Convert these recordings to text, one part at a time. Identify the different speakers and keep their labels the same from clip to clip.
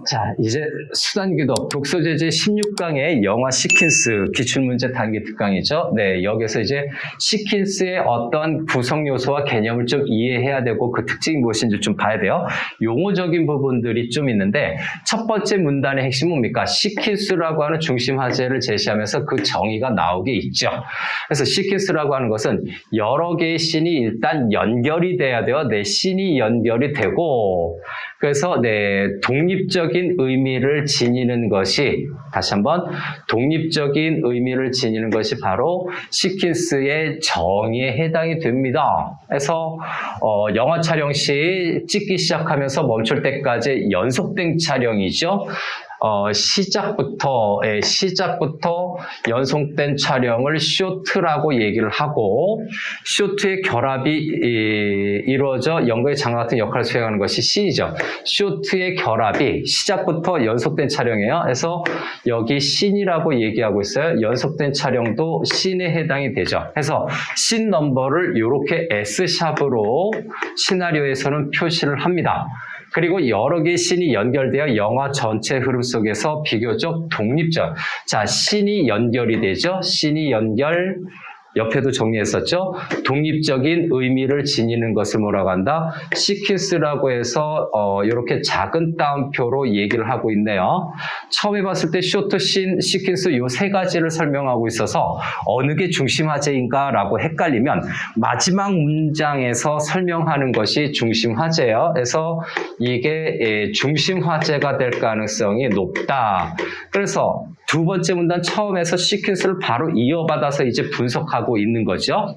Speaker 1: 자, 이제 수단기독 독서제제 16강의 영화 시퀀스 기출문제 단기 특강이죠. 네, 여기서 이제 시퀀스의 어떤 구성 요소와 개념을 좀 이해해야 되고 그 특징이 무엇인지 좀 봐야 돼요. 용어적인 부분들이 좀 있는데 첫 번째 문단의 핵심은 뭡니까? 시퀀스라고 하는 중심 화제를 제시하면서 그 정의가 나오게 있죠. 그래서 시퀀스라고 하는 것은 여러 개의 씬이 일단 연결이 돼야 돼요. 네, 씬이 연결이 되고 그래서 네, 독립적인 의미를 지니는 것이 다시 한번 독립적인 의미를 지니는 것이 바로 시퀀스의 정의에 해당이 됩니다. 그래서 영화 촬영 시 찍기 시작하면서 멈출 때까지 연속된 촬영이죠. 시작부터 연속된 촬영을 쇼트라고 얘기를 하고 쇼트의 결합이 이루어져 연극의 장과 같은 역할을 수행하는 것이 씬이죠. 쇼트의 결합이 시작부터 연속된 촬영이에요. 그래서 여기 씬이라고 얘기하고 있어요. 연속된 촬영도 씬에 해당이 되죠. 그래서 씬 넘버를 이렇게 S샵으로 시나리오에서는 표시를 합니다. 그리고 여러 개의 씬이 연결되어 영화 전체 흐름 속에서 비교적 독립적. 자, 씬이 연결이 되죠. 씬이 연결. 옆에도 정리했었죠. 독립적인 의미를 지니는 것을 뭐라고 한다? 시퀀스라고 해서 이렇게 작은 따옴표로 얘기를 하고 있네요. 처음에 봤을 때 쇼트, 씬, 시퀀스 이 세 가지를 설명하고 있어서 어느 게 중심 화제인가라고 헷갈리면 마지막 문장에서 설명하는 것이 중심 화제예요. 그래서 이게 중심 화제가 될 가능성이 높다. 그래서 두 번째 문단 처음에서 시퀀스를 바로 이어받아서 이제 분석하고 있는 거죠.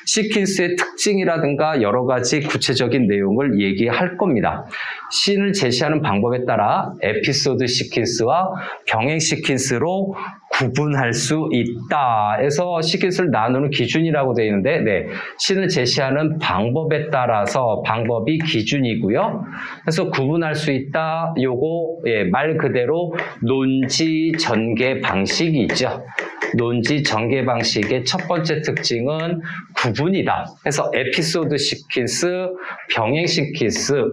Speaker 1: 시퀀스의 특징이라든가 여러 가지 구체적인 내용을 얘기할 겁니다. 씬을 제시하는 방법에 따라 에피소드 시퀀스와 병행 시퀀스로 구분할 수 있다. 해서 시퀀스를 나누는 기준이라고 되어 있는데, 네, 씬을 제시하는 방법에 따라서 방법이 기준이고요. 그래서 구분할 수 있다. 요거 말 그대로 논지 전개 방식이 있죠. 논지 전개 방식의 첫 번째 특징은 구분이다. 그래서 에피소드 시퀀스, 병행 시퀀스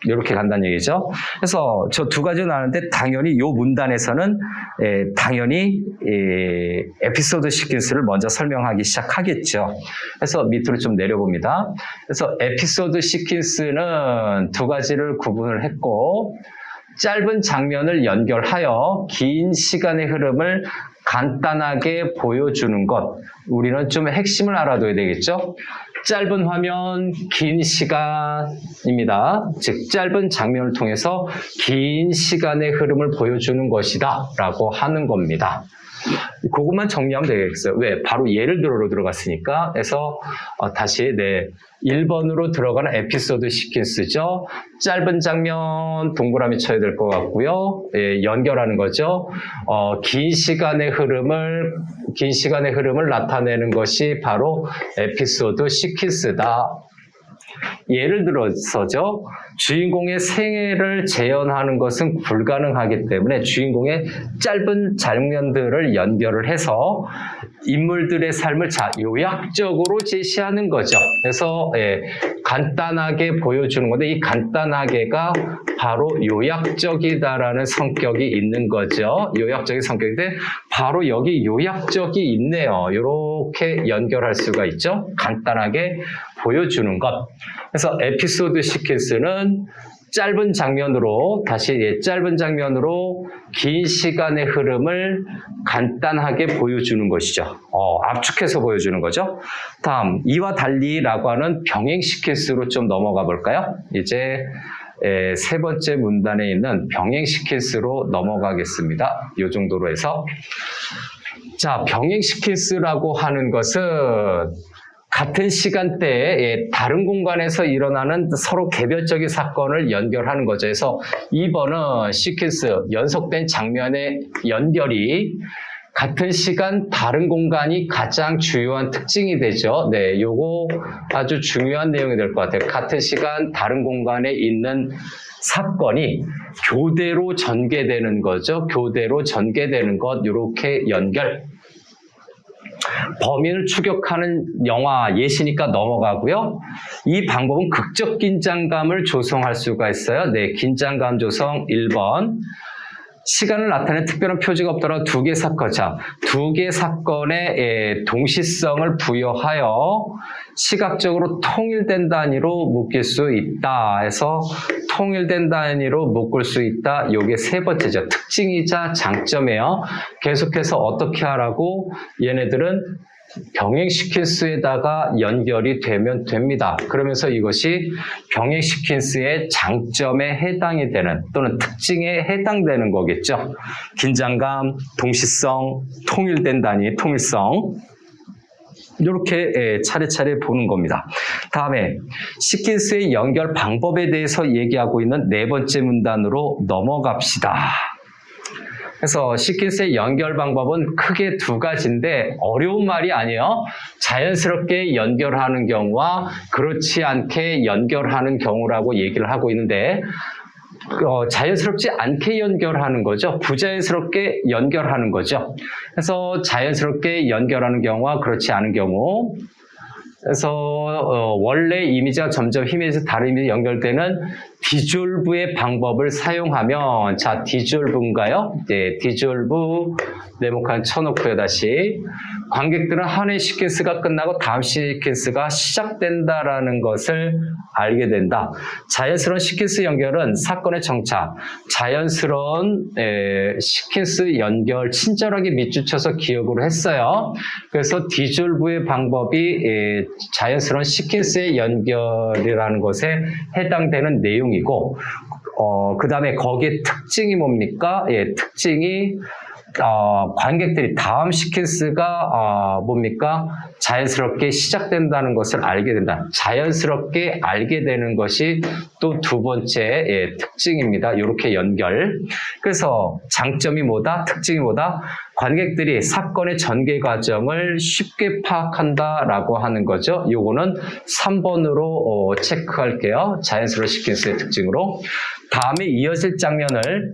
Speaker 1: 이렇게 간다는 얘기죠. 그래서 저 두 가지가 나오는데 당연히 이 문단에서는 당연히 에피소드 시퀀스를 먼저 설명하기 시작하겠죠. 그래서 밑으로 좀 내려봅니다. 그래서 에피소드 시퀀스는 두 가지를 구분을 했고 짧은 장면을 연결하여 긴 시간의 흐름을 간단하게 보여주는 것. 우리는 좀 핵심을 알아둬야 되겠죠. 짧은 화면, 긴 시간입니다. 즉 짧은 장면을 통해서 긴 시간의 흐름을 보여주는 것이다 라고 하는 겁니다. 그것만 정리하면 되겠어요. 왜? 바로 예를 들어로 들어갔으니까. 그래서 다시 1번으로 들어가는 에피소드 시퀀스죠. 짧은 장면 동그라미 쳐야 될 것 같고요. 연결하는 거죠. 긴 시간의 흐름을 나타내는 것이 바로 에피소드 시퀀스다. 예를 들어서죠. 주인공의 생애를 재현하는 것은 불가능하기 때문에 주인공의 짧은 장면들을 연결을 해서 인물들의 삶을 요약적으로 제시하는 거죠. 그래서 간단하게 보여주는 건데 이 간단하게가 바로 요약적이다라는 성격이 있는 거죠. 요약적인 성격인데 바로 여기 요약적이 있네요. 이렇게 연결할 수가 있죠. 간단하게 보여주는 것. 그래서 에피소드 시퀀스는 짧은 장면으로 긴 시간의 흐름을 간단하게 보여주는 것이죠. 압축해서 보여주는 거죠. 다음 이와 달리라고 하는 병행 시퀀스로 좀 넘어가 볼까요? 이제 세 번째 문단에 있는 병행 시퀀스로 넘어가겠습니다. 이 정도로 해서 자, 병행 시퀀스라고 하는 것은 같은 시간대에 다른 공간에서 일어나는 서로 개별적인 사건을 연결하는 거죠. 그래서 2번은 시퀀스, 연속된 장면의 연결이 같은 시간 다른 공간이 가장 주요한 특징이 되죠. 네, 요거 아주 중요한 내용이 될 것 같아요. 같은 시간 다른 공간에 있는 사건이 교대로 전개되는 거죠. 교대로 전개되는 것, 요렇게 연결. 범인을 추격하는 영화 예시니까 넘어가고요. 이 방법은 극적 긴장감을 조성할 수가 있어요. 네, 긴장감 조성 1번. 시간을 나타내는 특별한 표지가 없더라도 두 개의 사건, 자, 두 개의 사건에 동시성을 부여하여 시각적으로 통일된 단위로 묶일 수 있다 해서 통일된 단위로 묶을 수 있다. 요게 세 번째죠. 특징이자 장점이에요. 계속해서 어떻게 하라고? 얘네들은 병행 시퀀스에다가 연결이 되면 됩니다. 그러면서 이것이 병행 시퀀스의 장점에 해당이 되는 또는 특징에 해당되는 거겠죠. 긴장감, 동시성, 통일된 단위, 통일성. 이렇게 차례차례 보는 겁니다. 다음에 시퀀스의 연결 방법에 대해서 얘기하고 있는 네 번째 문단으로 넘어갑시다. 그래서 시퀀스의 연결 방법은 크게 두 가지인데 어려운 말이 아니에요. 자연스럽게 연결하는 경우와 그렇지 않게 연결하는 경우라고 얘기를 하고 있는데 자연스럽지 않게 연결하는 거죠. 부자연스럽게 연결하는 거죠. 그래서 자연스럽게 연결하는 경우와 그렇지 않은 경우. 그래서 원래 이미지가 점점 희미해서 다른 이미지 연결되는 디졸브의 방법을 사용하면, 자, 디졸브인가요? 네, 디졸브 네모칸 쳐놓고요. 다시 관객들은 하나의 시퀀스가 끝나고 다음 시퀀스가 시작된다라는 것을 알게 된다. 자연스러운 시퀀스 연결은 사건의 정착, 자연스러운 시퀀스 연결 친절하게 밑줄쳐서 기억으로 했어요. 그래서 디졸브의 방법이 자연스러운 시퀀스의 연결이라는 것에 해당되는 내용이고, 그 다음에 거기에 특징이 뭡니까? 예, 특징이 관객들이 다음 시퀀스가 뭡니까? 자연스럽게 시작된다는 것을 알게 된다. 자연스럽게 알게 되는 것이 또 두 번째 특징입니다. 이렇게 연결. 그래서 장점이 뭐다? 특징이 뭐다? 관객들이 사건의 전개 과정을 쉽게 파악한다라고 하는 거죠. 요거는 3번으로 체크할게요. 자연스러운 시퀀스의 특징으로. 다음에 이어질 장면을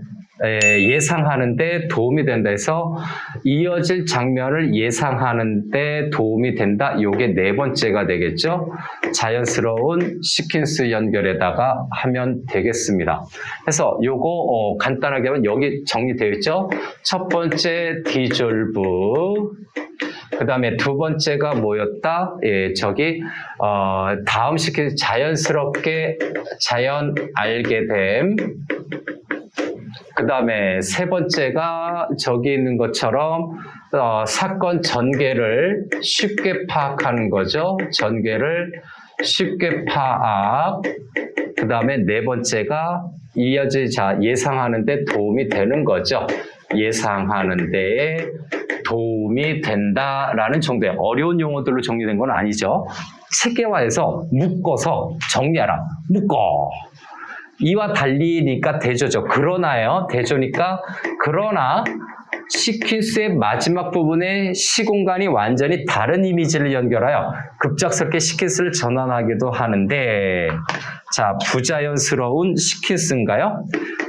Speaker 1: 예상하는 데 도움이 된다 해서 이어질 장면을 예상하는 데 도움이 된다. 요게 네 번째가 되겠죠. 자연스러운 시퀀스 연결에다가 하면 되겠습니다. 그래서 요거 간단하게 하면 여기 정리되어 있죠. 첫 번째 디졸브, 그 다음에 두 번째가 뭐였다? 예, 저기 다음 시퀀스 자연스럽게 자연 알게 됨. 그 다음에 세 번째가 저기 있는 것처럼 사건 전개를 쉽게 파악하는 거죠. 전개를 쉽게 파악. 그 다음에 네 번째가 이어지자 예상하는 데 도움이 되는 거죠. 예상하는 데에 도움이 된다라는 정도의 어려운 용어들로 정리된 건 아니죠. 체계화해서 묶어서 정리하라. 묶어. 이와 달리니까 대조죠. 그러나요. 대조니까 그러나 시퀀스의 마지막 부분에 시공간이 완전히 다른 이미지를 연결하여 급작스럽게 시퀀스를 전환하기도 하는데, 자, 부자연스러운 시퀀스인가요?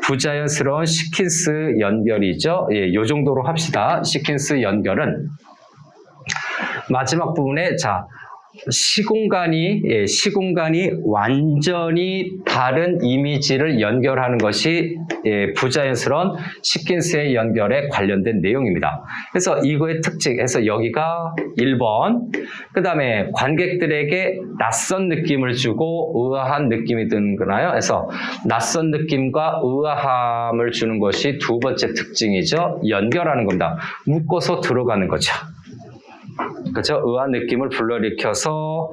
Speaker 1: 부자연스러운 시퀀스 연결이죠. 예, 요 정도로 합시다. 시퀀스 연결은 마지막 부분에 자 시공간이 완전히 다른 이미지를 연결하는 것이 부자연스러운 시퀀스의 연결에 관련된 내용입니다. 그래서 이거의 특징에서 여기가 1번, 그 다음에 관객들에게 낯선 느낌을 주고 의아한 느낌이 드나요? 그래서 낯선 느낌과 의아함을 주는 것이 두 번째 특징이죠. 연결하는 겁니다. 묶어서 들어가는 거죠. 그렇죠? 의아한 느낌을 불러일으켜서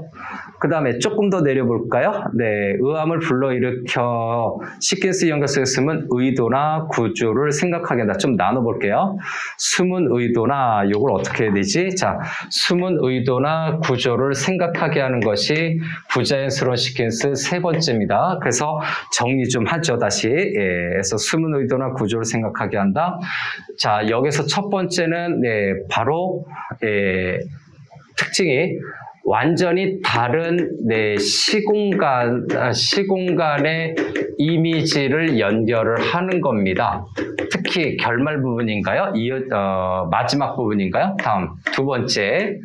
Speaker 1: 그 다음에 조금 더 내려볼까요? 네, 의아함을 불러일으켜 시퀀스 연결 속에 숨은 의도나 구조를 생각하게 한다. 좀 나눠볼게요. 숨은 의도나 이걸 어떻게 해야 되지? 자, 숨은 의도나 구조를 생각하게 하는 것이 부자연스러운 시퀀스 세 번째입니다. 그래서 정리 좀 하죠. 다시. 그래서 숨은 의도나 구조를 생각하게 한다. 자, 여기서 첫 번째는 바로 특징이 완전히 다른 시공간의 이미지를 연결을 하는 겁니다. 특히 결말 부분인가요? 마지막 부분인가요? 다음 두 번째,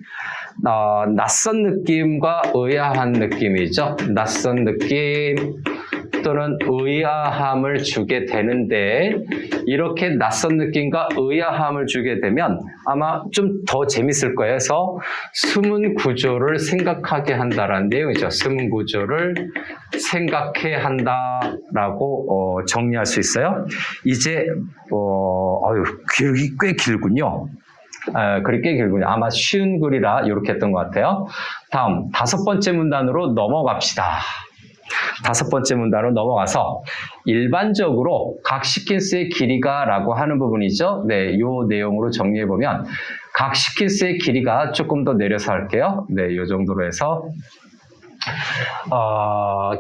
Speaker 1: 낯선 느낌과 의아한 느낌이죠. 낯선 느낌 또는 의아함을 주게 되는데, 이렇게 낯선 느낌과 의아함을 주게 되면 아마 좀 더 재밌을 거예요. 그래서 숨은 구조를 생각하게 한다라는 내용이죠. 숨은 구조를 생각해 한다라고 정리할 수 있어요. 이제 글이 꽤 길군요. 글이 꽤 길군요. 아마 쉬운 글이라 이렇게 했던 것 같아요. 다음 다섯 번째 문단으로 넘어갑시다. 다섯 번째 문단으로 넘어가서 일반적으로 각 시퀀스의 길이가라고 하는 부분이죠. 네, 요 내용으로 정리해보면 각 시퀀스의 길이가 조금 더 내려서 할게요. 네, 요 정도로 해서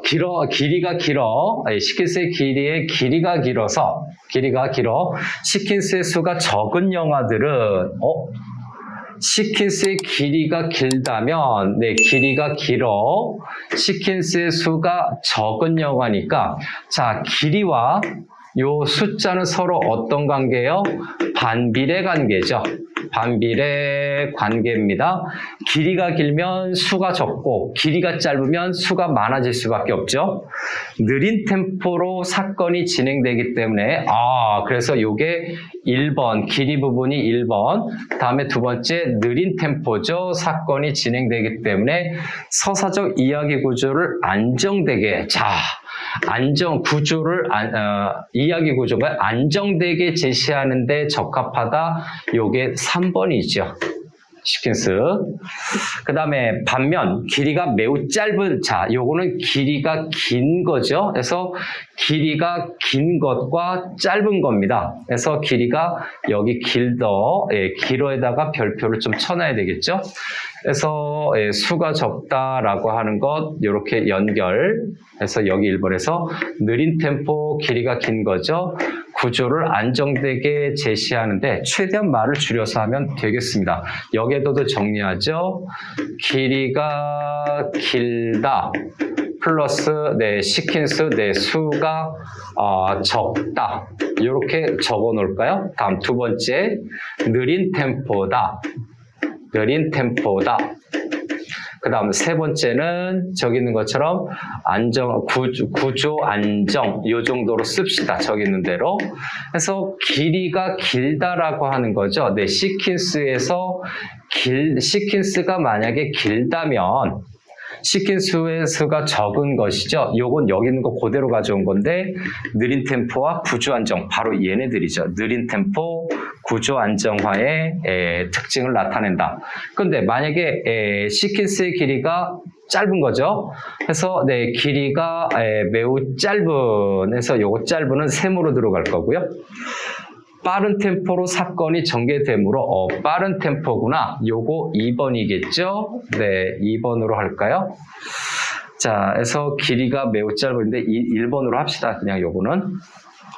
Speaker 1: 길이가 길어. 시퀀스의 길이가 길어서 시퀀스의 수가 적은 영화들은 시퀀스의 길이가 길다면, 네, 길이가 길어. 시퀀스의 수가 적은 영화니까, 자, 길이와 요 숫자는 서로 어떤 관계예요? 반비례 관계죠. 반비례 관계입니다. 길이가 길면 수가 적고 길이가 짧으면 수가 많아질 수밖에 없죠. 느린 템포로 사건이 진행되기 때문에 그래서 요게 1번 길이 부분이 1번, 다음에 두 번째 느린 템포죠. 사건이 진행되기 때문에 서사적 이야기 구조를 안정되게 이야기 구조가 안정되게 제시하는데 적합하다. 요게 3번이죠. 시퀀스. 그 다음에 반면 길이가 매우 짧은, 요거는 길이가 긴 거죠. 그래서 길이가 긴 것과 짧은 겁니다. 그래서 길이가 여기 길어에다가 별표를 좀 쳐놔야 되겠죠. 그래서 수가 적다라고 하는 것 이렇게 연결해서 여기 1번에서 느린 템포 길이가 긴 거죠. 구조를 안정되게 제시하는데 최대한 말을 줄여서 하면 되겠습니다. 여기에도 정리하죠. 길이가 길다 플러스 시퀀스 수가 적다. 이렇게 적어 놓을까요? 다음 두 번째, 느린 템포다. 그 다음 세 번째는 저기 있는 것처럼 구조 안정, 요 정도로 씁시다. 저기 있는 대로. 그래서 길이가 길다라고 하는 거죠. 네, 시퀀스가 만약에 길다면 시퀀스의 수가 적은 것이죠. 요건 여기 있는 거 그대로 가져온 건데, 느린 템포와 구조 안정, 바로 얘네들이죠. 느린 템포, 구조 안정화의 특징을 나타낸다. 그런데 만약에 시퀀스의 길이가 짧은 거죠. 그래서 길이가 매우 짧은, 해서 요거 짧은은 셈으로 들어갈 거고요. 빠른 템포로 사건이 전개되므로 빠른 템포구나. 요거 2번이겠죠? 네, 2번으로 할까요? 자, 그래서 길이가 매우 짧은데 1번으로 합시다. 그냥 요거는.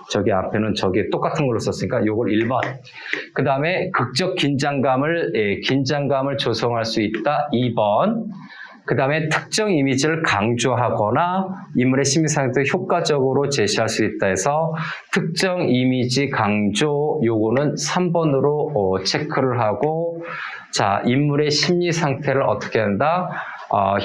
Speaker 1: 저기 앞에는 저기 똑같은 걸로 썼으니까 요걸 1번. 그 다음에 극적 긴장감을 조성할 수 있다. 2번. 그 다음에 특정 이미지를 강조하거나 인물의 심리 상태를 효과적으로 제시할 수 있다 해서 특정 이미지 강조, 요거는 3번으로 체크를 하고, 자, 인물의 심리 상태를 어떻게 한다?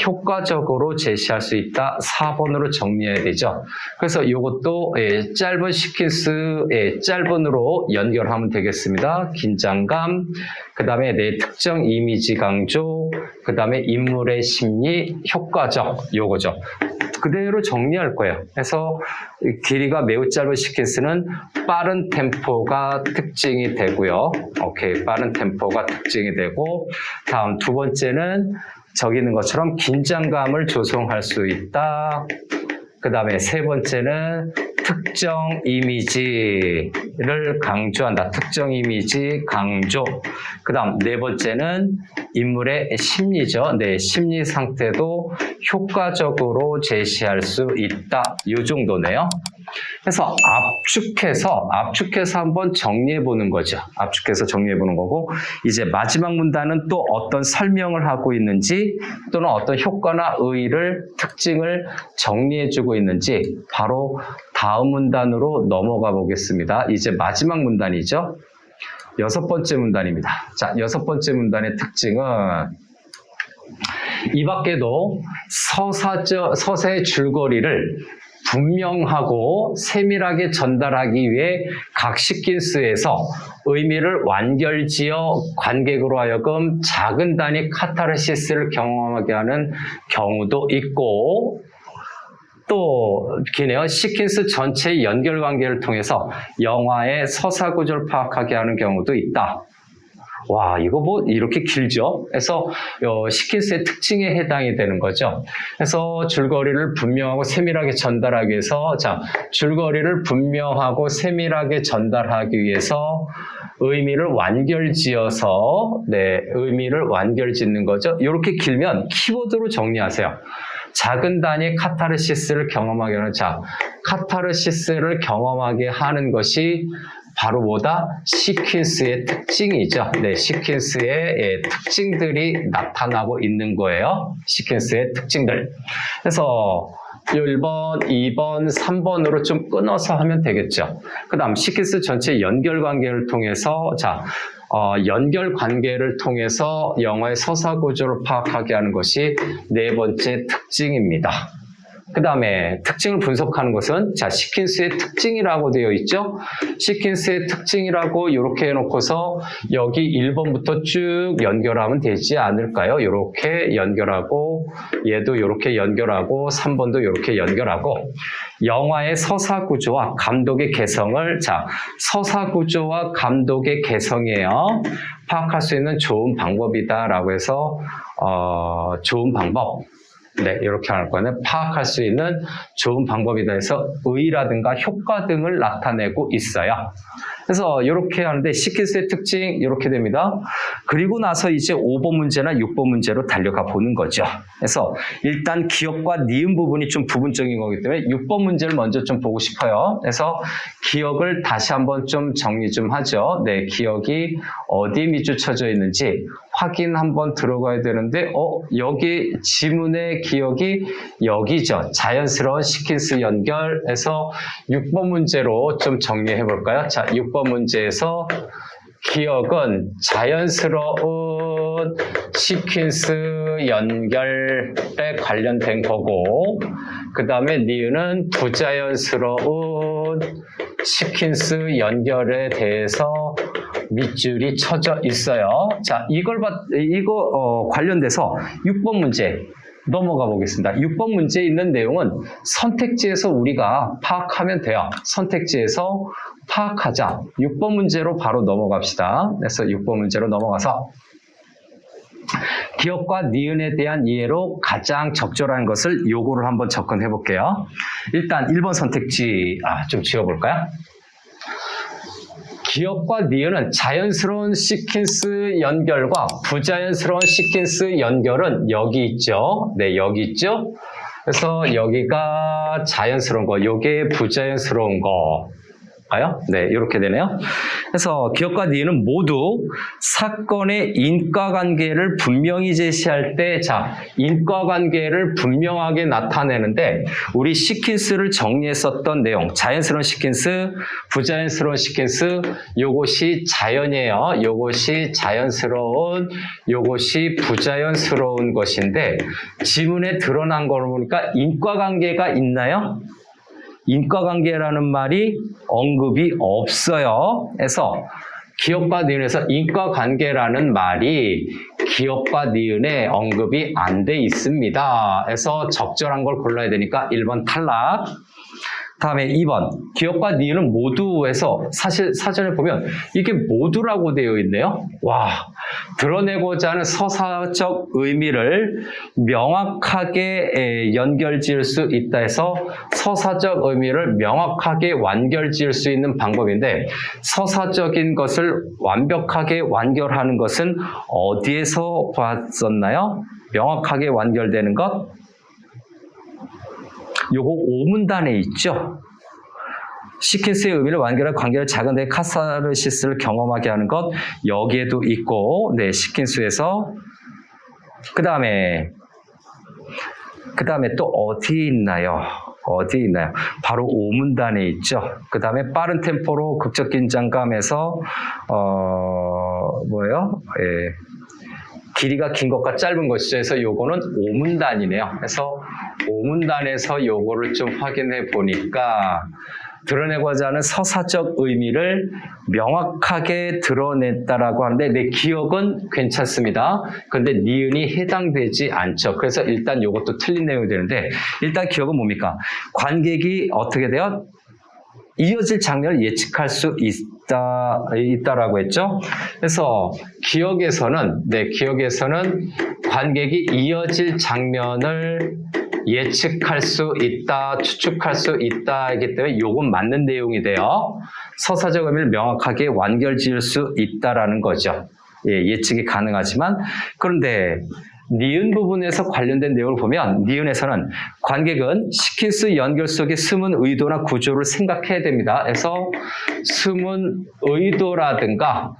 Speaker 1: 효과적으로 제시할 수 있다. 4번으로 정리해야 되죠. 그래서 이것도 짧은 시퀀스, 짧은으로 연결하면 되겠습니다. 긴장감, 그 다음에 특정 이미지 강조, 그 다음에 인물의 심리, 효과적, 요거죠. 그대로 정리할 거예요. 그래서 길이가 매우 짧은 시퀀스는 빠른 템포가 특징이 되고요. 오케이, 빠른 템포가 특징이 되고, 다음 두 번째는 저기 있는 것처럼 긴장감을 조성할 수 있다. 그 다음에 세 번째는 특정 이미지를 강조한다. 특정 이미지 강조. 그 다음 네 번째는 인물의 심리죠. 네, 심리 상태도 효과적으로 제시할 수 있다. 이 정도네요. 그래서 압축해서 한번 정리해 보는 거죠. 압축해서 정리해 보는 거고, 이제 마지막 문단은 또 어떤 설명을 하고 있는지 또는 어떤 효과나 의의를 특징을 정리해 주고 있는지 바로 다음 문단으로 넘어가 보겠습니다. 이제 마지막 문단이죠. 6번째 문단입니다. 자, 6번째 문단의 특징은 이 밖에도 서사의 줄거리를 분명하고 세밀하게 전달하기 위해 각 시퀀스에서 의미를 완결지어 관객으로 하여금 작은 단위 카타르시스를 경험하게 하는 경우도 있고, 또 기네요. 시퀀스 전체의 연결관계를 통해서 영화의 서사 구조를 파악하게 하는 경우도 있다. 와, 이거 뭐 이렇게 길죠? 그래서 시퀀스의 특징에 해당이 되는 거죠. 그래서 줄거리를 분명하고 세밀하게 전달하기 위해서, 자, 줄거리를 분명하고 세밀하게 전달하기 위해서 의미를 완결지어서, 의미를 완결짓는 거죠. 이렇게 길면 키워드로 정리하세요. 작은 단위 카타르시스를 경험하게 하는, 자, 카타르시스를 경험하게 하는 것이 바로 뭐다? 시퀀스의 특징이죠. 네, 시퀀스의 특징들이 나타나고 있는 거예요. 시퀀스의 특징들. 그래서 1번, 2번, 3번으로 좀 끊어서 하면 되겠죠. 그 다음 시퀀스 전체 연결관계를 통해서, 자, 연결관계를 통해서 영화의 서사 구조를 파악하게 하는 것이 4번째 특징입니다. 그 다음에 특징을 분석하는 것은, 자, 시퀀스의 특징이라고 되어 있죠. 시퀀스의 특징이라고 이렇게 해놓고서 여기 1번부터 쭉 연결하면 되지 않을까요? 이렇게 연결하고, 얘도 이렇게 연결하고, 3번도 이렇게 연결하고, 영화의 서사 구조와 감독의 개성을, 자, 서사 구조와 감독의 개성이에요. 파악할 수 있는 좋은 방법이다라고 해서 좋은 방법. 네, 이렇게 할 거는 파악할 수 있는 좋은 방법이다 해서 의의라든가 효과 등을 나타내고 있어요. 그래서 이렇게 하는데 시퀀스의 특징 이렇게 됩니다. 그리고 나서 이제 5번 문제나 6번 문제로 달려가 보는 거죠. 그래서 일단 기억과 니은 부분이 좀 부분적인 거기 때문에 6번 문제를 먼저 좀 보고 싶어요. 그래서 기억을 다시 한번 좀 정리 좀 하죠. 네, 기억이 어디 미주쳐져 있는지 확인 한번 들어가야 되는데, 여기 지문의 기억이 여기죠. 자연스러운 시퀀스 연결해서 6번 문제로 좀 정리해 볼까요? 자, 6번 문제에서 기억은 자연스러운 시퀀스 연결에 관련된 거고, 그 다음에 니은은 부자연스러운 시퀀스 연결에 대해서 밑줄이 쳐져 있어요. 자, 이거 관련돼서 6번 문제 넘어가 보겠습니다. 6번 문제에 있는 내용은 선택지에서 우리가 파악하면 돼요. 선택지에서 파악하자. 6번 문제로 바로 넘어갑시다. 그래서 6번 문제로 넘어가서 기억과 니은에 대한 이해로 가장 적절한 것을 요거를 한번 접근해 볼게요. 일단 1번 선택지 좀 지워볼까요? 기억과 니은은 자연스러운 시퀀스 연결과 부자연스러운 시퀀스 연결은 여기 있죠. 네, 여기 있죠. 그래서 여기가 자연스러운 거, 요게 부자연스러운 거. 네, 이렇게 되네요. 그래서 기억과 니은은 모두 사건의 인과관계를 분명히 제시할 때, 자, 인과관계를 분명하게 나타내는데 우리 시퀀스를 정리했었던 내용, 자연스러운 시퀀스, 부자연스러운 시퀀스, 요것이 자연이에요. 요것이 자연스러운, 요것이 부자연스러운 것인데 지문에 드러난 걸 보니까 인과관계가 있나요? 인과관계라는 말이 언급이 없어요. 그래서 기억과 니은에서 인과관계라는 말이 기억과 니은에 언급이 안 돼 있습니다. 그래서 적절한 걸 골라야 되니까 1번 탈락. 다음에 2번 기억과 니은은 모두에서 사실 사전에 보면 이게 모두라고 되어 있네요. 와, 드러내고자 하는 서사적 의미를 명확하게 연결지을 수 있다 해서 서사적 의미를 명확하게 완결지을 수 있는 방법인데, 서사적인 것을 완벽하게 완결하는 것은 어디에서 봤었나요? 명확하게 완결되는 것? 요거 5문단에 있죠. 시킨스의 의미를 완결한 관계를 작은 데 카타르시스를 경험하게 하는 것 여기에도 있고 네 시킨스에서 그 다음에 또 어디 있나요? 바로 오문단에 있죠. 그 다음에 빠른 템포로 극적 긴장감에서 길이가 긴 것과 짧은 것이죠. 그래서 요거는 오문단이네요. 그래서 오문단에서 요거를 좀 확인해 보니까 드러내고자 하는 서사적 의미를 명확하게 드러냈다라고 하는데 내 기억은 괜찮습니다. 그런데 니은이 해당되지 않죠. 그래서 일단 요것도 틀린 내용이 되는데 일단 기억은 뭡니까? 관객이 어떻게 돼요? 이어질 장면을 예측할 수 있다라고 했죠. 그래서 기억에서는 관객이 이어질 장면을 예측할 수 있다, 추측할 수 있다이기 때문에 요건 맞는 내용이 돼요. 서사적 의미를 명확하게 완결 지을 수 있다라는 거죠. 예, 예측이 가능하지만 그런데 니은 부분에서 관련된 내용을 보면 니은에서는 관객은 시킨스 연결 속의 숨은 의도나 구조를 생각해야 됩니다. 그래서 숨은 의도라든가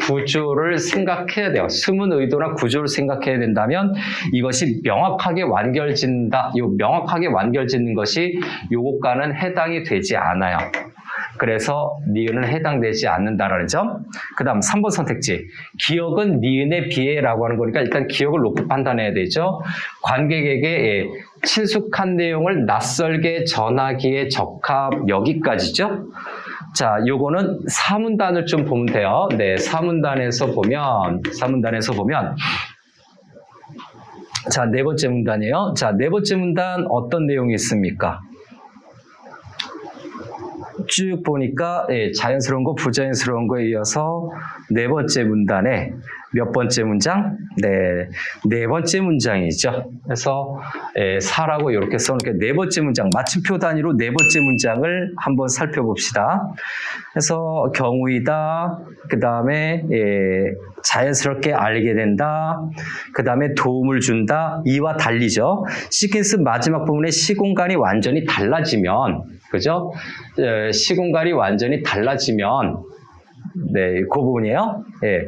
Speaker 1: 구조를 생각해야 돼요. 숨은 의도나 구조를 생각해야 된다면 이것이 명확하게 완결짓는다. 이 명확하게 완결짓는 것이 요것과는 해당이 되지 않아요. 그래서 니은은 해당되지 않는다라는 점. 그 다음 3번 선택지. 기억은 니은에 비해라고 하는 거니까 일단 기억을 놓고 판단해야 되죠. 관객에게 친숙한 내용을 낯설게 전하기에 적합 여기까지죠. 자, 요거는 사문단을 좀 보면 돼요. 네, 사문단에서 보면 자, 네 번째 문단이에요. 자, 네 번째 문단 어떤 내용이 있습니까? 쭉 보니까 자연스러운 거, 부자연스러운 거에 이어서 네 번째 문단에 몇 번째 문장? 네 번째 문장이죠. 그래서 사라고 이렇게 써놓게 네 번째 문장, 마침표 단위로 네 번째 문장을 한번 살펴봅시다. 그래서 경우이다, 그 다음에 자연스럽게 알게 된다, 그 다음에 도움을 준다, 이와 달리죠. 시퀀스 마지막 부분에 시공간이 완전히 달라지면, 그죠? 시공간이 완전히 달라지면, 네, 그 부분이에요. 예.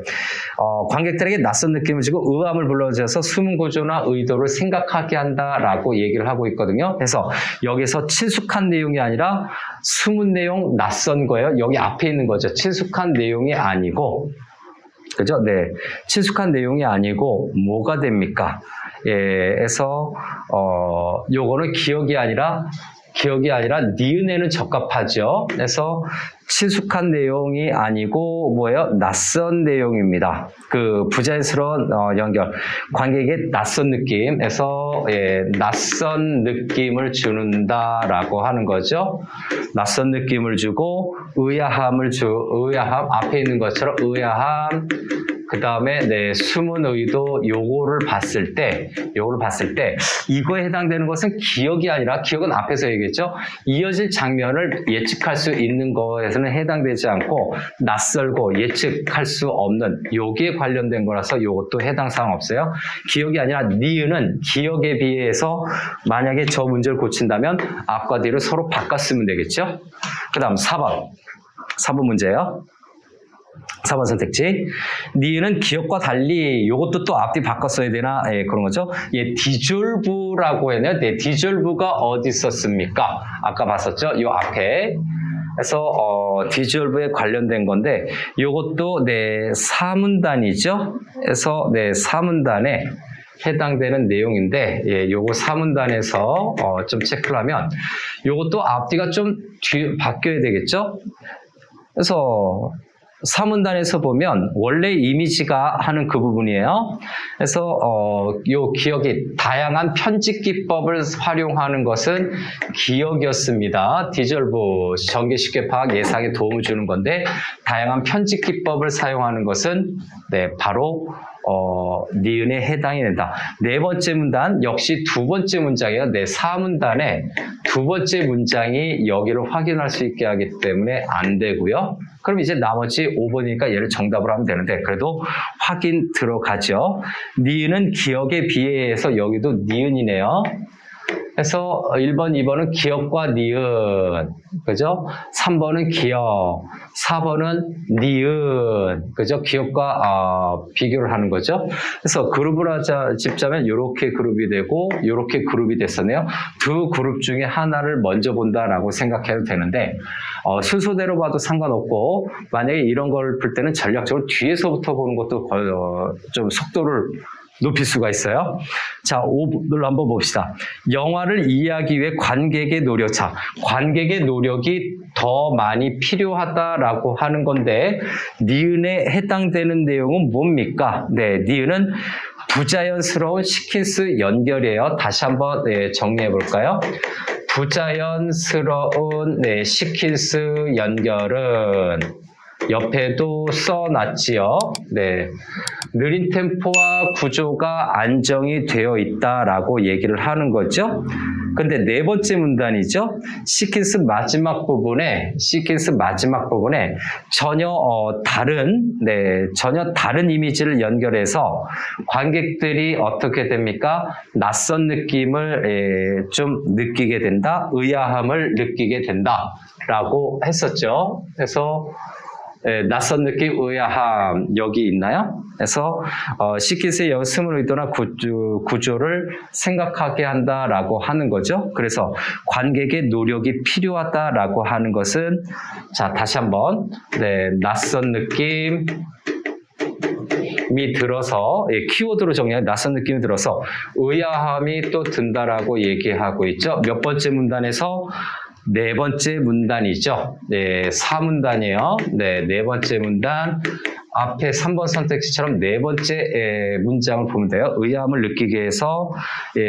Speaker 1: 관객들에게 낯선 느낌을 주고 의함을 불러줘서 숨은 구조나 의도를 생각하게 한다라고 얘기를 하고 있거든요. 그래서 여기서 친숙한 내용이 아니라 숨은 내용, 낯선 거예요. 여기 앞에 있는 거죠. 친숙한 내용이 아니고, 그죠? 네. 친숙한 내용이 아니고, 뭐가 됩니까? 예, 그래서, 요거는 기억이 아니라 니은에는 적합하죠. 그래서 친숙한 내용이 아니고 뭐예요? 낯선 내용입니다. 그 부자연스러운 연결, 관객에게 낯선 느낌에서 낯선 느낌을 주는다라고 하는 거죠. 낯선 느낌을 주고 의아함 앞에 있는 것처럼 의아함. 그 다음에 숨은 의도 요거를 봤을 때 이거에 해당되는 것은 기억이 아니라 기억은 앞에서 얘기했죠. 이어질 장면을 예측할 수 있는 거에서는 해당되지 않고 낯설고 예측할 수 없는 여기에 관련된 거라서 요것도 해당 사항 없어요. 기억이 아니라 니은은 기억에 비해서 만약에 저 문제를 고친다면 앞과 뒤를 서로 바꿨으면 되겠죠. 그 다음 4번 문제예요. 4번 선택지. 니은은 기억과 달리 이것도 또 앞뒤 바꿔 써야 되나? 그런 거죠. 디졸브라고 했네요. 네, 디졸브가 어디 있었습니까? 아까 봤었죠? 요 앞에. 그래서 디졸브에 관련된 건데 이것도 사문단이죠. 그래서 사문단에 해당되는 내용인데 요거 사문단에서 좀 체크를 하면 요것도 앞뒤가 좀 바뀌어야 되겠죠. 그래서 사문단에서 보면 원래 이미지가 하는 그 부분이에요. 그래서 요 기억이 다양한 편집 기법을 활용하는 것은 기억이었습니다. 디졸브 전개 파악 예상에 도움을 주는 건데 다양한 편집 기법을 사용하는 것은 바로 니은에 해당이 된다. 네 번째 문단 역시 두 번째 문장이에요. 사문단에 두 번째 문장이 여기를 확인할 수 있게 하기 때문에 안 되고요. 그럼 이제 나머지 5번이니까 얘를 정답으로 하면 되는데 그래도 확인 들어가죠. 니은은 기억에 비해서 여기도 니은이네요. 그래서 1번, 2번은 기역과 니은, 그죠? 3번은 기역, 4번은 니은, 그죠? 기역과 비교를 하는 거죠. 그래서 그룹을 집자면 이렇게 그룹이 되고 이렇게 그룹이 됐었네요. 두 그룹 중에 하나를 먼저 본다라고 생각해도 되는데 순서대로 봐도 상관없고 만약에 이런 걸 풀 때는 전략적으로 뒤에서부터 보는 것도 좀 속도를 높일 수가 있어요. 자, 5번을 한번 봅시다. 영화를 이해하기 위해 관객의 노력. 자, 관객의 노력이 더 많이 필요하다라고 하는 건데 니은에 해당되는 내용은 뭡니까? 네, 니은은 부자연스러운 시킨스 연결이에요. 다시 한번 정리해 볼까요? 부자연스러운 시킨스 연결은 옆에도 써놨지요. 네, 느린 템포와 구조가 안정이 되어 있다라고 얘기를 하는 거죠. 근데 네 번째 문단이죠. 시퀀스 마지막 부분에 전혀 다른 이미지를 연결해서 관객들이 어떻게 됩니까? 낯선 느낌을 좀 느끼게 된다, 의아함을 느끼게 된다라고 했었죠. 그래서 낯선 느낌, 의아함 여기 있나요? 그래서 시킨스의 연습을 의도나 구조를 생각하게 한다라고 하는 거죠. 그래서 관객의 노력이 필요하다라고 하는 것은 자 다시 한번 낯선 느낌 이 들어서 키워드로 정리한 낯선 느낌이 들어서 의아함이 또 든다라고 얘기하고 있죠. 몇 번째 문단에서 네 번째 문단이죠. 네, 4문단이에요. 네 번째 문단. 앞에 3번 선택지처럼 네 번째 문장을 보면 돼요. 의아함을 느끼게 해서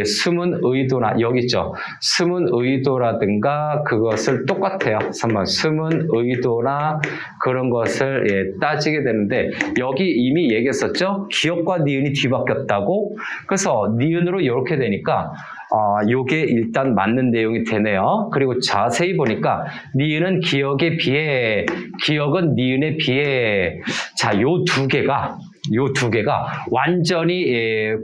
Speaker 1: 숨은 의도나 여기 있죠. 숨은 의도라든가 그것을 똑같아요. 3번 숨은 의도나 그런 것을 따지게 되는데 여기 이미 얘기했었죠. 기역과 니은이 뒤바뀌었다고. 그래서 니은으로 이렇게 되니까 요게 일단 맞는 내용이 되네요. 그리고 자세히 보니까 니은은 기역에 비해, 기역은 니은에 비해. 자, 요 두 개가 완전히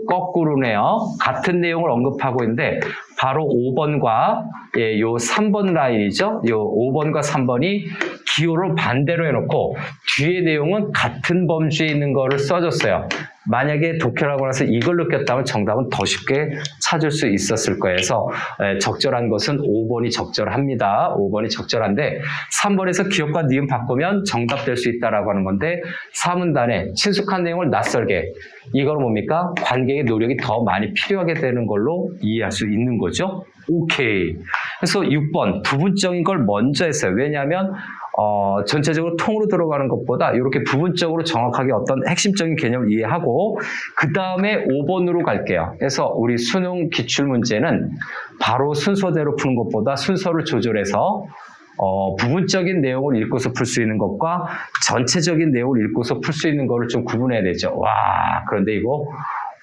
Speaker 1: 거꾸로네요. 같은 내용을 언급하고 있는데 바로 5번과 요 3번 라인이죠. 요 5번과 3번이 기호를 반대로 해놓고 뒤에 내용은 같은 범주에 있는 거를 써줬어요. 만약에 독해라고 해서 이걸 느꼈다면 정답은 더 쉽게 찾을 수 있었을 거예요. 그래서 적절한 것은 5번이 적절합니다. 5번이 적절한데 3번에서 기역과 니은 바꾸면 정답 될 수 있다라고 하는 건데 4문단에 친숙한 내용을 낯설게 이거는 뭡니까? 관객의 노력이 더 많이 필요하게 되는 걸로 이해할 수 있는 거죠. 오케이. 그래서 6번 부분적인 걸 먼저 했어요. 왜냐하면 전체적으로 통으로 들어가는 것보다 이렇게 부분적으로 정확하게 어떤 핵심적인 개념을 이해하고 그 다음에 5번으로 갈게요. 그래서 우리 수능 기출문제는 바로 순서대로 푸는 것보다 순서를 조절해서 부분적인 내용을 읽고서 풀 수 있는 것과 전체적인 내용을 읽고서 풀 수 있는 거를 좀 구분해야 되죠. 와, 그런데 이거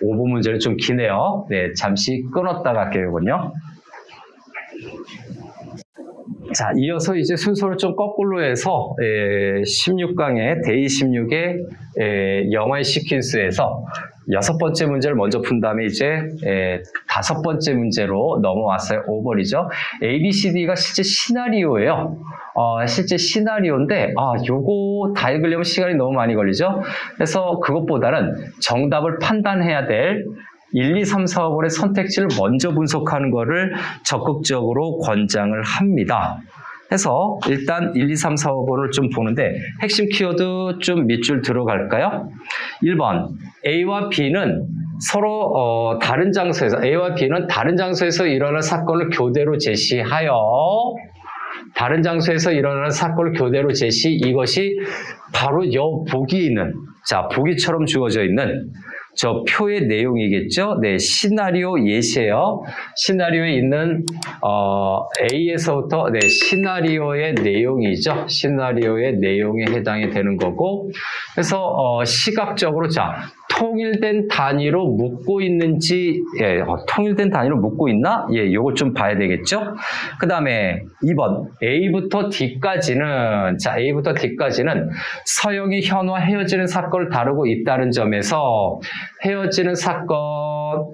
Speaker 1: 5번 문제는 좀 기네요. 네, 잠시 끊었다 갈게요, 이건요. 자, 이어서 이제 순서를 좀 거꾸로 해서 16강의 데이 16의 영어의 시퀀스에서 6번째 문제를 먼저 푼 다음에 이제 5번째 문제로 넘어왔어요. 5번이죠. ABCD가 실제 시나리오예요. 실제 시나리오인데 요거 다 읽으려면 시간이 너무 많이 걸리죠. 그래서 그것보다는 정답을 판단해야 될 1, 2, 3, 4, 5번의 선택지를 먼저 분석하는 것을 적극적으로 권장을 합니다. 해서 일단 1, 2, 3, 4, 5번을 좀 보는데 핵심 키워드 좀 밑줄 들어갈까요? 1번 A와 B는 서로 다른 장소에서 A와 B는 다른 장소에서 일어날 사건을 교대로 제시하여 다른 장소에서 일어나는 사건을 교대로 제시 이것이 바로 여 보기에 있는 자 보기처럼 주어져 있는 저 표의 내용이겠죠? 네, 시나리오 예시예요. 시나리오에 있는 A에서부터 시나리오의 내용이죠. 시나리오의 내용에 해당이 되는 거고 그래서 시각적으로 자 통일된 단위로 묶고 있는지 통일된 단위로 묶고 있나? 요거 좀 봐야 되겠죠? 그 다음에 2번 A부터 D까지는 자 A부터 D까지는 서영이 현우와 헤어지는 사건을 다루고 있다는 점에서 헤어지는 사건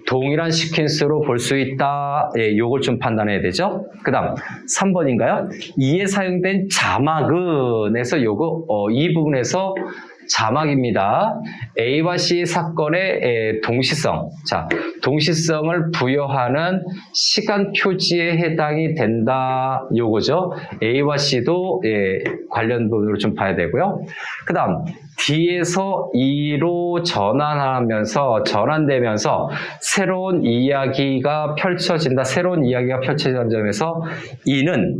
Speaker 1: 동일한 시퀀스로 볼 수 있다. 예, 요걸 좀 판단해야 되죠. 그 다음 3번인가요? 이에 사용된 자막은 해서 요거 이 부분에서 자막입니다. A와 C 사건의 동시성. 자, 동시성을 부여하는 시간 표지에 해당이 된다. 요거죠. A와 C도 관련 부분으로 좀 봐야 되고요. 그 다음 D에서 E로 전환되면서 새로운 이야기가 펼쳐진다. 새로운 이야기가 펼쳐진다는 점에서 E는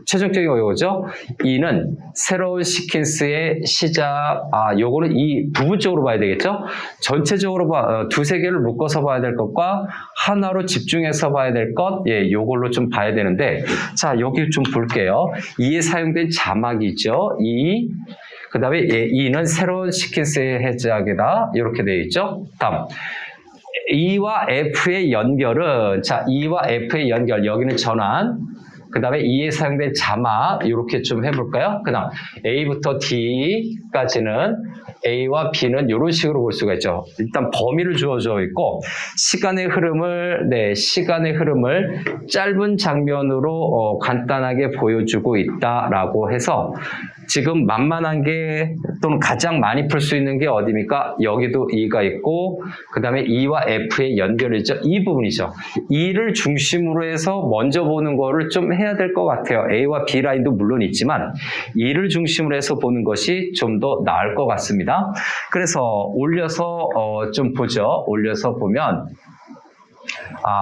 Speaker 1: 최종적인 거죠. E는 새로운 시퀀스의 시작. 요거는 이 부분적으로 봐야 되겠죠. 전체적으로 두세 개를 묶어서 봐야 될 것과 하나로 집중해서 봐야 될 것, 요걸로 좀 봐야 되는데, 자, 여기 좀 볼게요. E에 사용된 자막이죠. E. 그 다음에 E는 새로운 시퀀스의 해작이다. 이렇게 되어 있죠. 다음. E와 F의 연결은, 자, E와 F의 연결, 여기는 전환. 그 다음에 E에 사용된 자막 이렇게 좀 해볼까요? 그 다음 A부터 D까지는 A와 B는 이런 식으로 볼 수가 있죠. 일단 범위를 주어져 있고 시간의 흐름을 짧은 장면으로 간단하게 보여주고 있다라고 해서 지금 만만한 게 또는 가장 많이 풀 수 있는 게 어디입니까? 여기도 E가 있고 그 다음에 E와 F의 연결이죠. 이 부분이죠. E를 중심으로 해서 먼저 보는 거를 좀 해야 될 것 같아요. A와 B 라인도 물론 있지만 E를 중심으로 해서 보는 것이 좀 더 나을 것 같습니다. 그래서 올려서 좀 보죠. 올려서 보면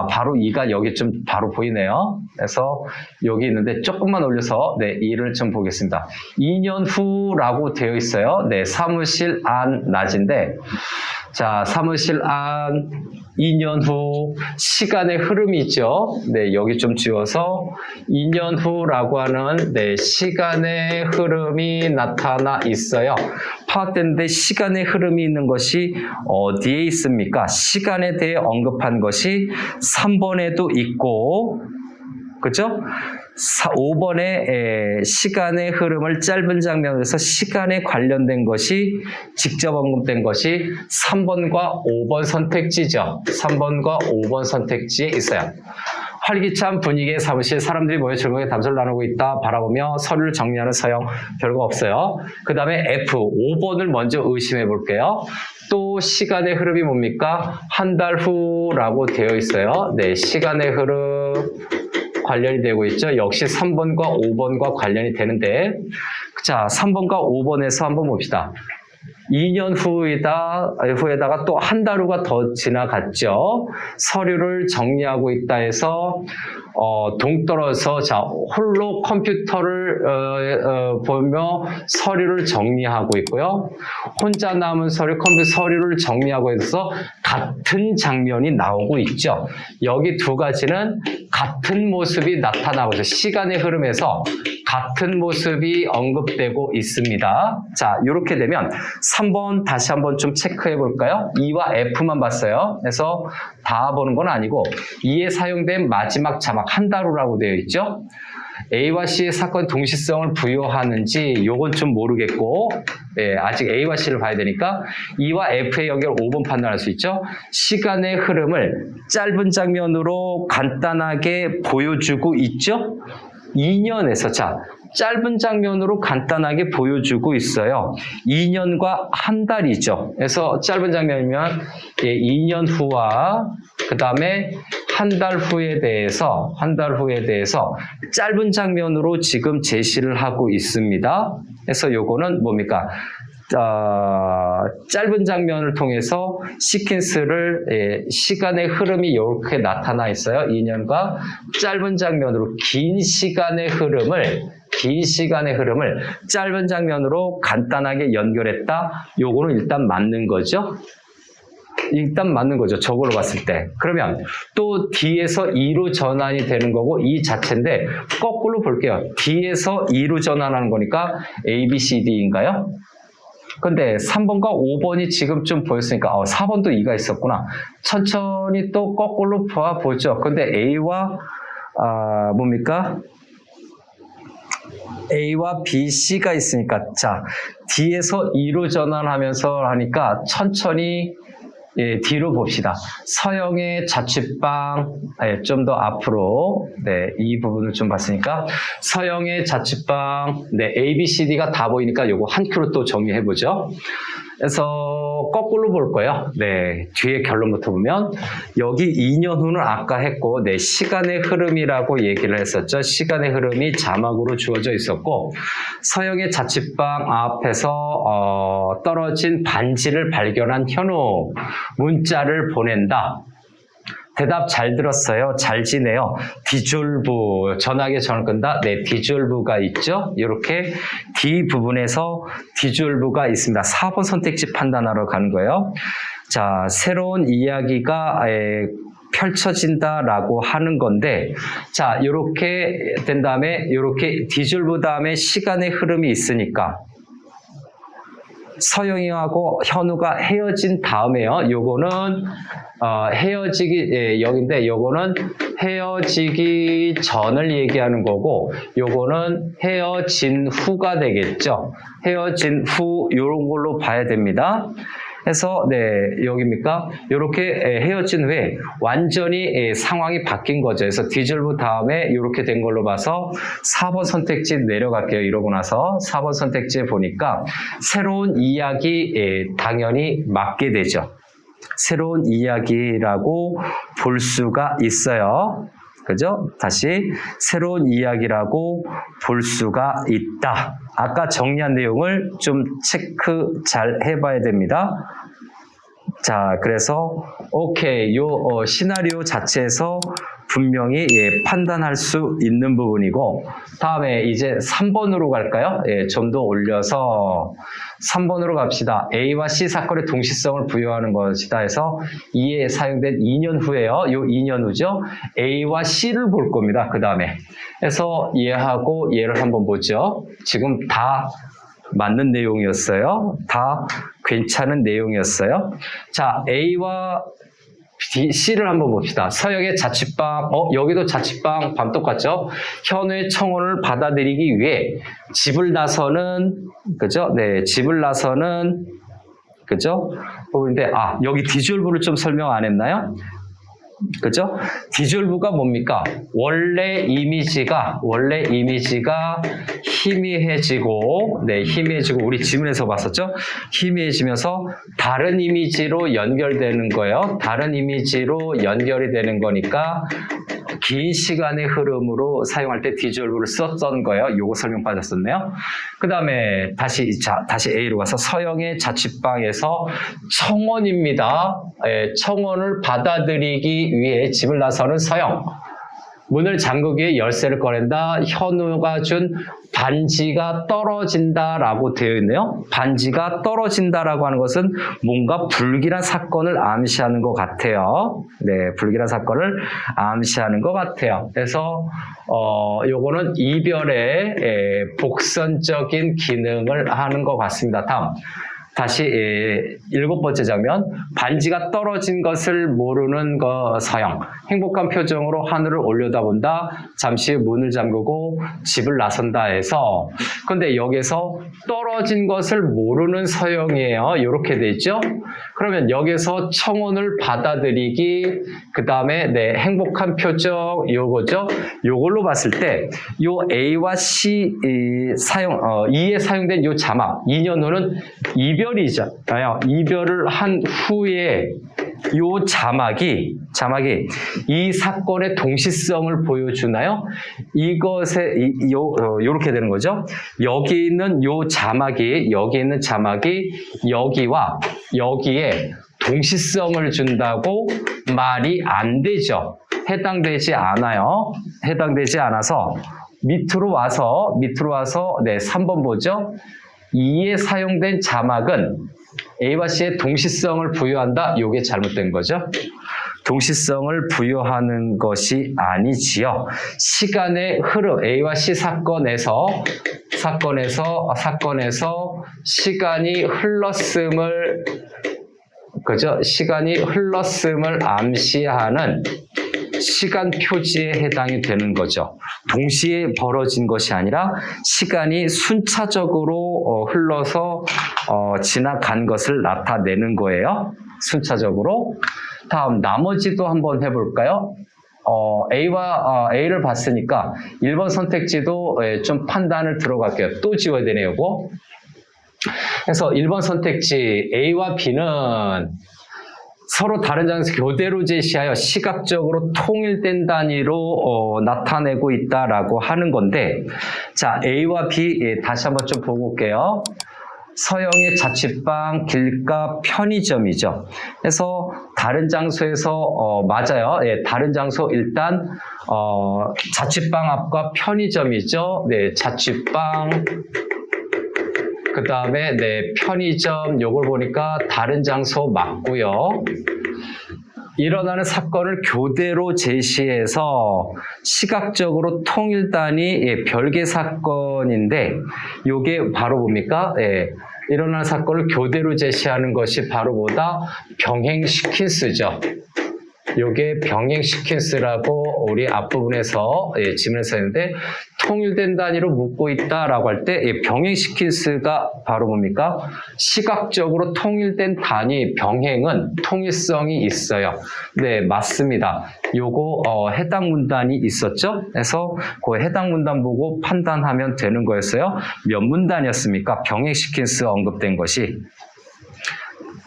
Speaker 1: 바로 E가 여기 좀 바로 보이네요. 그래서 여기 있는데 조금만 올려서 E를 좀 보겠습니다. 2년 후라고 되어 있어요. 사무실 안 낮인데 자, 사무실 안 2년 후 시간의 흐름이 있죠. 여기 좀 지워서 2년 후라고 하는 시간의 흐름이 나타나 있어요. 파악되는데 시간의 흐름이 있는 것이 어디에 있습니까? 시간에 대해 언급한 것이 3번에도 있고 그렇죠? 5번에 시간의 흐름을 짧은 장면에서 시간에 관련된 것이 직접 언급된 것이 3번과 5번 선택지죠. 3번과 5번 선택지에 있어요. 활기찬 분위기의 사무실 사람들이 모여 즐겁게 담소를 나누고 있다. 바라보며 서류를 정리하는 서영 별거 없어요. 그 다음에 F 5번을 먼저 의심해 볼게요. 또 시간의 흐름이 뭡니까? 한 달 후라고 되어 있어요. 시간의 흐름 관련이 되고 있죠. 역시 3번과 5번과 관련이 되는데 자, 3번과 5번에서 한번 봅시다. 2년 후에다가 또 한 달 후가 더 지나갔죠. 서류를 정리하고 있다 해서 동떨어서 자 홀로 컴퓨터를 보며 서류를 정리하고 있고요. 혼자 남은 서류를 정리하고 있어서 같은 장면이 나오고 있죠. 여기 두 가지는 같은 모습이 나타나고 있어요. 시간의 흐름에서 같은 모습이 언급되고 있습니다. 자, 이렇게 되면 3번 다시 한번 좀 체크해 볼까요? E와 F만 봤어요. 그래서 다 보는 건 아니고 E에 사용된 마지막 자막 한 달 후라고 되어 있죠. A와 C의 사건 동시성을 부여하는지 요건 좀 모르겠고 아직 A와 C를 봐야 되니까 E와 F의 연결 5번 판단할 수 있죠. 시간의 흐름을 짧은 장면으로 간단하게 보여주고 있죠. 2년에서 자 짧은 장면으로 간단하게 보여주고 있어요. 2년과 한 달이죠. 그래서 짧은 장면이면 2년 후와 그 다음에 한 달 후에 대해서 짧은 장면으로 지금 제시를 하고 있습니다. 그래서 요거는 뭡니까? 짧은 장면을 통해서 시퀀스를 시간의 흐름이 이렇게 나타나 있어요. 2년과 짧은 장면으로 긴 시간의 흐름을 짧은 장면으로 간단하게 연결했다. 요거는 일단 맞는 거죠. 저걸로 봤을 때. 그러면 또 D에서 E로 전환이 되는 거고 E 자체인데 거꾸로 볼게요. D에서 E로 전환하는 거니까 A, B, C, D인가요? 근데 3번과 5번이 지금 좀 보였으니까 4번도 E가 있었구나. 천천히 또 거꾸로 봐보죠. 근데 A와 뭡니까? A와 B, C가 있으니까 자 D에서 E로 전환하면서 하니까 천천히 예, 뒤로 봅시다. 서영의 자취방, 좀 더 앞으로, 네, 이 부분을 좀 봤으니까, 서영의 자취방, 네, A, B, C, D가 다 보이니까 요거 한 큐로 또 정리해보죠. 그래서 거꾸로 볼 거예요. 네, 뒤에 결론부터 보면 여기 2년 후는 아까 했고, 네, 시간의 흐름이라고 얘기를 했었죠. 시간의 흐름이 자막으로 주어져 있었고, 서영의 자취방 앞에서 떨어진 반지를 발견한 현우, 문자를 보낸다. 대답 잘 들었어요. 잘 지내요. 디졸브, 전화기에 전화를 끈다. 네, 디졸브가 있죠. 이렇게 D 부분에서 디졸브가 있습니다. 4번 선택지 판단하러 가는 거예요. 자, 새로운 이야기가 펼쳐진다라고 하는 건데, 자, 이렇게 된 다음에 이렇게 디졸브 다음에 시간의 흐름이 있으니까 서영이하고 현우가 헤어진 다음에요. 요거는 헤어지기 여기인데 요거는 헤어지기 전을 얘기하는 거고 요거는 헤어진 후가 되겠죠. 헤어진 후 요런 걸로 봐야 됩니다. 그래서 네, 여기입니까? 이렇게 헤어진 후에 완전히 상황이 바뀐 거죠. 그래서 디졸브 다음에 이렇게 된 걸로 봐서 4번 선택지 내려갈게요. 이러고 나서 4번 선택지에 보니까 새로운 이야기 당연히 맞게 되죠. 새로운 이야기라고 볼 수가 있어요. 그죠? 다시 새로운 이야기라고 볼 수가 있다. 아까 정리한 내용을 좀 체크 잘 해봐야 됩니다. 자, 그래서 오케이, 요 시나리오 자체에서 분명히 판단할 수 있는 부분이고, 다음에 이제 3번으로 갈까요? 좀 더 올려서 3번으로 갑시다. A와 C 사건의 동시성을 부여하는 것이다 해서 이에 사용된 2년 후에요. 요 2년 후죠. A와 C를 볼 겁니다. 그 다음에. 그래서 얘하고 얘를 한번 보죠. 지금 다 맞는 내용이었어요. 다 괜찮은 내용이었어요. 자, A와 C를 한번 봅시다. 서영의 자취방, 여기도 자취방 반 똑같죠? 현우의 청혼을 받아들이기 위해 집을 나서는, 그죠? 네, 집을 나서는, 그죠? 근데, 여기 디졸브를 좀 설명 안 했나요? 그죠? 디졸브가 뭡니까? 원래 이미지가 희미해지고, 네, 희미해지고, 우리 지문에서 봤었죠? 희미해지면서 다른 이미지로 연결되는 거예요. 다른 이미지로 연결이 되는 거니까, 긴 시간의 흐름으로 사용할 때 디졸브를 썼던 거예요. 요거 설명 빠졌었네요. 그 다음에 다시 A로 가서 서영의 자취방에서 청혼입니다. 청혼을 받아들이기 위해 집을 나서는 서영. 문을 잠그기에 열쇠를 꺼낸다. 현우가 준 반지가 떨어진다라고 되어 있네요. 반지가 떨어진다라고 하는 것은 뭔가 불길한 사건을 암시하는 것 같아요. 네, 불길한 사건을 암시하는 것 같아요. 그래서 요거는 이별의 복선적인 기능을 하는 것 같습니다. 다음. 다시 7번째 장면. 반지가 떨어진 것을 모르는 서영. 행복한 표정으로 하늘을 올려다본다. 잠시 문을 잠그고 집을 나선다 해서, 근데 여기서 떨어진 것을 모르는 서영이에요. 이렇게 돼 있죠. 그러면 여기서 청혼을 받아들이기, 그 다음에 네, 행복한 표정, 요거죠. 요걸로 봤을 때 요 A와 C E에 사용된 요 자막, 2년 후는 이별이잖아요. 이별을 한 후에 요 자막이 이 사건의 동시성을 보여주나요? 요렇게 되는 거죠. 여기 있는 요 자막이, 여기와 여기에 동시성을 준다고 말이 안 되죠. 해당되지 않아요. 해당되지 않아서 밑으로 와서 네, 3번 보죠. 2에 사용된 자막은 A와 C의 동시성을 부여한다. 이게 잘못된 거죠. 동시성을 부여하는 것이 아니지요. 시간의 흐름, A와 C 사건에서 시간이 흘렀음을, 그죠? 시간이 흘렀음을 암시하는 시간 표지에 해당이 되는 거죠. 동시에 벌어진 것이 아니라 시간이 순차적으로 흘러서 지나간 것을 나타내는 거예요. 순차적으로. 다음 나머지도 한번 해볼까요? A를 봤으니까 1번 선택지도 좀 판단을 들어갈게요. 또 지워야 되네요, 이거. 그래서 1번 선택지 A와 B는 서로 다른 장소 교대로 제시하여 시각적으로 통일된 단위로 나타내고 있다라고 하는 건데, 자, A와 B 다시 한번 좀 보고 올게요. 서영의 자취방, 길가, 편의점이죠. 그래서 다른 장소에서 맞아요. 예, 다른 장소 일단 자취방 앞과 편의점이죠. 네, 자취방. 그 다음에 네, 편의점 요걸 보니까 다른 장소 맞고요. 일어나는 사건을 교대로 제시해서 시각적으로 통일단위 별개 사건인데 요게 바로 뭡니까? 예, 일어나는 사건을 교대로 제시하는 것이 바로 뭐다? 병행시킨스죠. 요게 병행시킨스라고 우리 앞부분에서 지문에서 했는데 통일된 단위로 묶고 있다라고 할 때 병행시킨스가 바로 뭡니까? 시각적으로 통일된 단위 병행은 통일성이 있어요. 네, 맞습니다. 요거 해당 문단이 있었죠? 그래서 그 해당 문단 보고 판단하면 되는 거였어요. 몇 문단이었습니까? 병행시킨스 언급된 것이.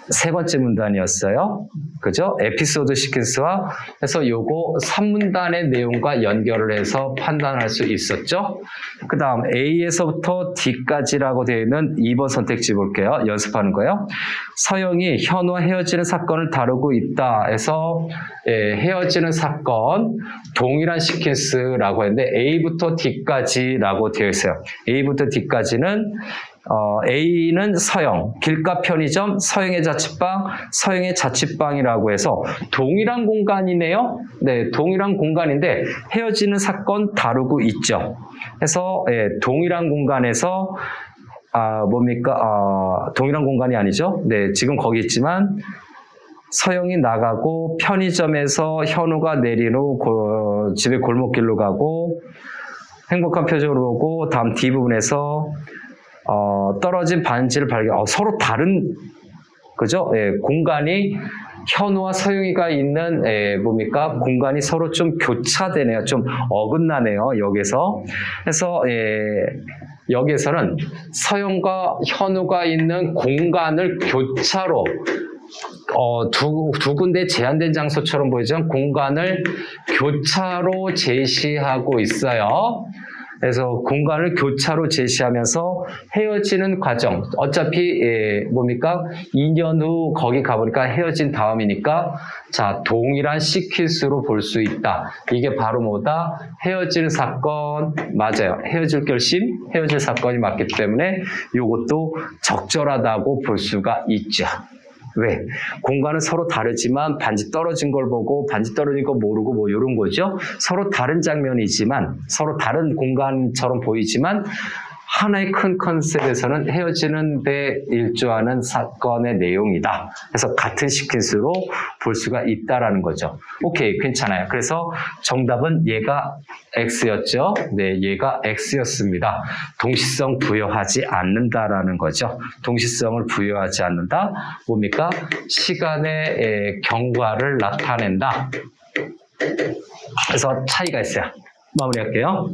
Speaker 1: 세 번째 문단이었어요. 그죠? 에피소드 시퀀스와 해서 요거 3문단의 내용과 연결을 해서 판단할 수 있었죠. 그 다음 A에서부터 D까지라고 되어 있는 2번 선택지 볼게요. 연습하는 거예요. 서영이 현우와 헤어지는 사건을 다루고 있다 해서 헤어지는 사건 동일한 시퀀스라고 했는데 A부터 D까지라고 되어 있어요. A부터 D까지는 A는 서영, 길가 편의점, 서영의 자취방, 서영의 자취방이라고 해서 동일한 공간이네요. 네, 동일한 공간인데 헤어지는 사건 다루고 있죠. 그래서 동일한 공간에서 뭡니까? 동일한 공간이 아니죠. 네, 지금 거기 있지만 서영이 나가고 편의점에서 현우가 내린 후 집에 골목길로 가고 행복한 표정으로 보고 다음 D부분에서 떨어진 반지를 발견. 서로 다른 그죠? 공간이 현우와 서영이가 있는 뭡니까? 공간이 서로 좀 교차되네요. 좀 어긋나네요. 여기서. 그래서 여기에서는 서영과 현우가 있는 공간을 교차로 두 군데 제한된 장소처럼 보이지만 공간을 교차로 제시하고 있어요. 그래서 공간을 교차로 제시하면서 헤어지는 과정. 어차피 뭡니까? 2년 후 거기 가보니까 헤어진 다음이니까 자 동일한 시퀀스로 볼 수 있다. 이게 바로 뭐다? 헤어질 사건. 맞아요. 헤어질 결심, 헤어질 사건이 맞기 때문에 이것도 적절하다고 볼 수가 있죠. 왜? 공간은 서로 다르지만 반지 떨어진 걸 보고 반지 떨어진 거 모르고 뭐 이런 거죠. 서로 다른 장면이지만 서로 다른 공간처럼 보이지만 하나의 큰 컨셉에서는 헤어지는 데 일조하는 사건의 내용이다. 그래서 같은 시퀀스로 볼 수가 있다라는 거죠. 오케이, 괜찮아요. 그래서 정답은 얘가 X였죠. 네, 얘가 X였습니다. 동시성 부여하지 않는다라는 거죠. 동시성을 부여하지 않는다. 뭡니까? 시간의 경과를 나타낸다. 그래서 차이가 있어요. 마무리할게요.